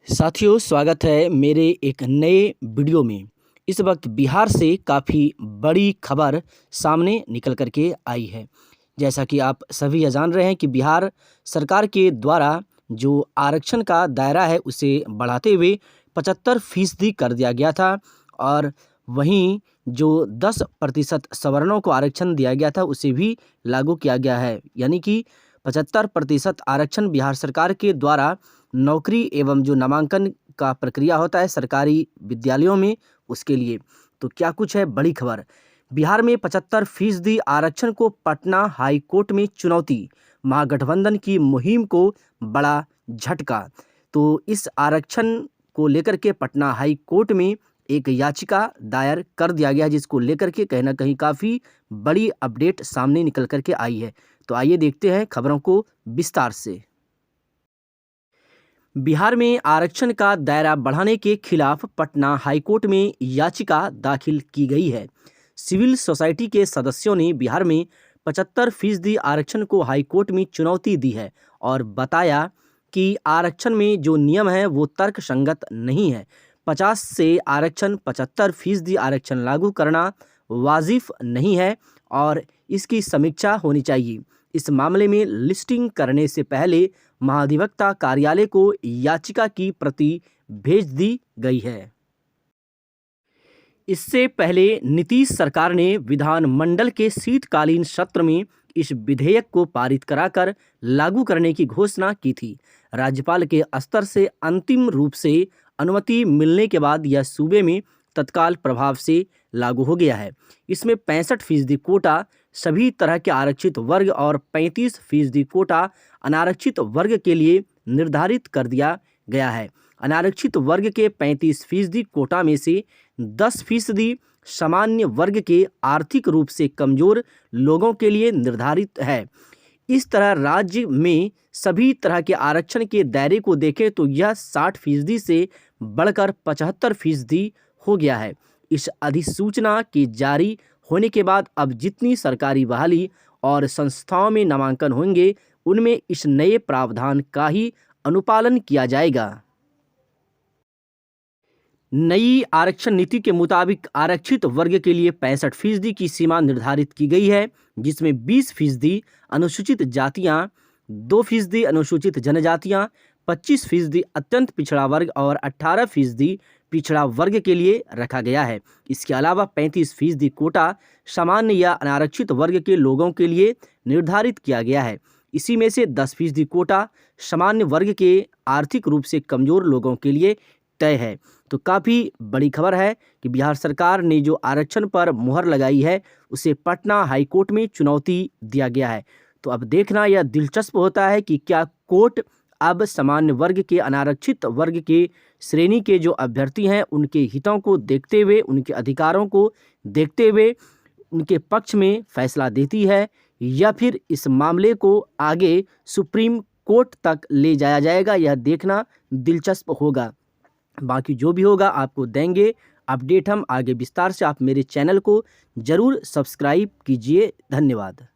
साथियों, स्वागत है मेरे एक नए वीडियो में। इस वक्त बिहार से काफ़ी बड़ी खबर सामने निकल कर के आई है। जैसा कि आप सभी यह जान रहे हैं कि बिहार सरकार के द्वारा जो आरक्षण का दायरा है उसे बढ़ाते हुए 75% कर दिया गया था और वहीं जो 10% सवर्णों को आरक्षण दिया गया था उसे भी लागू किया गया है। यानी कि 75% आरक्षण बिहार सरकार के द्वारा नौकरी एवं जो नामांकन का प्रक्रिया होता है सरकारी विद्यालयों में उसके लिए। तो क्या कुछ है बड़ी खबर। बिहार में 75% आरक्षण को पटना हाई कोर्ट में चुनौती, महागठबंधन की मुहिम को बड़ा झटका। तो इस आरक्षण को लेकर के पटना हाई कोर्ट में एक याचिका दायर कर दिया गया जिसको लेकर के कहीं ना कहीं काफ़ी बड़ी अपडेट सामने निकल कर के आई है। तो आइए देखते हैं खबरों को विस्तार से। बिहार में आरक्षण का दायरा बढ़ाने के खिलाफ पटना हाईकोर्ट में याचिका दाखिल की गई है। सिविल सोसाइटी के सदस्यों ने बिहार में 75% आरक्षण को हाईकोर्ट में चुनौती दी है और बताया कि आरक्षण में जो नियम है वो तर्कसंगत नहीं है। 50 से आरक्षण 75% आरक्षण लागू करना वाजिब नहीं है और इसकी समीक्षा होनी चाहिए। इस मामले में लिस्टिंग करने से पहले महाधिवक्ता कार्यालय को याचिका की प्रति भेज दी गई है। इससे पहले नीतीश सरकार ने विधानमंडल के शीतकालीन सत्र में इस विधेयक को पारित कराकर लागू करने की घोषणा की थी। राज्यपाल के स्तर से अंतिम रूप से अनुमति मिलने के बाद यह सूबे में तत्काल प्रभाव से लागू हो गया है। इसमें 65% कोटा सभी तरह के आरक्षित वर्ग और 35% कोटा अनारक्षित वर्ग के लिए निर्धारित कर दिया गया है। अनारक्षित वर्ग के 35% कोटा में से 10% सामान्य वर्ग के आर्थिक रूप से कमजोर लोगों के लिए निर्धारित है। इस तरह राज्य में सभी तरह के आरक्षण के दायरे को देखें तो यह 60% से बढ़कर 75% हो गया है। इस अधिसूचना के जारी होने के बाद अब जितनी सरकारी बहाली और संस्थाओं में नामांकन होंगे उनमें इस नए प्रावधान का ही अनुपालन किया जाएगा। नई आरक्षण नीति के मुताबिक आरक्षित वर्ग के लिए 65% की सीमा निर्धारित की गई है, जिसमें 20% अनुसूचित जातियां, 2% अनुसूचित जनजातियां, 25% अत्यंत पिछड़ा वर्ग और 18% पिछड़ा वर्ग के लिए रखा गया है। इसके अलावा 35% कोटा सामान्य या अनारक्षित वर्ग के लोगों के लिए निर्धारित किया गया है। इसी में से 10% कोटा सामान्य वर्ग के आर्थिक रूप से कमजोर लोगों के लिए तय है। तो काफ़ी बड़ी खबर है कि बिहार सरकार ने जो आरक्षण पर मुहर लगाई है उसे पटना हाईकोर्ट में चुनौती दिया गया है। तो अब देखना यह दिलचस्प होता है कि क्या कोर्ट अब सामान्य वर्ग के अनारक्षित वर्ग के श्रेणी के जो अभ्यर्थी हैं उनके हितों को देखते हुए, उनके अधिकारों को देखते हुए उनके पक्ष में फैसला देती है या फिर इस मामले को आगे सुप्रीम कोर्ट तक ले जाया जाएगा। यह देखना दिलचस्प होगा। बाकी जो भी होगा आपको देंगे अपडेट हम आगे विस्तार से। आप मेरे चैनल को ज़रूर सब्सक्राइब कीजिए। धन्यवाद।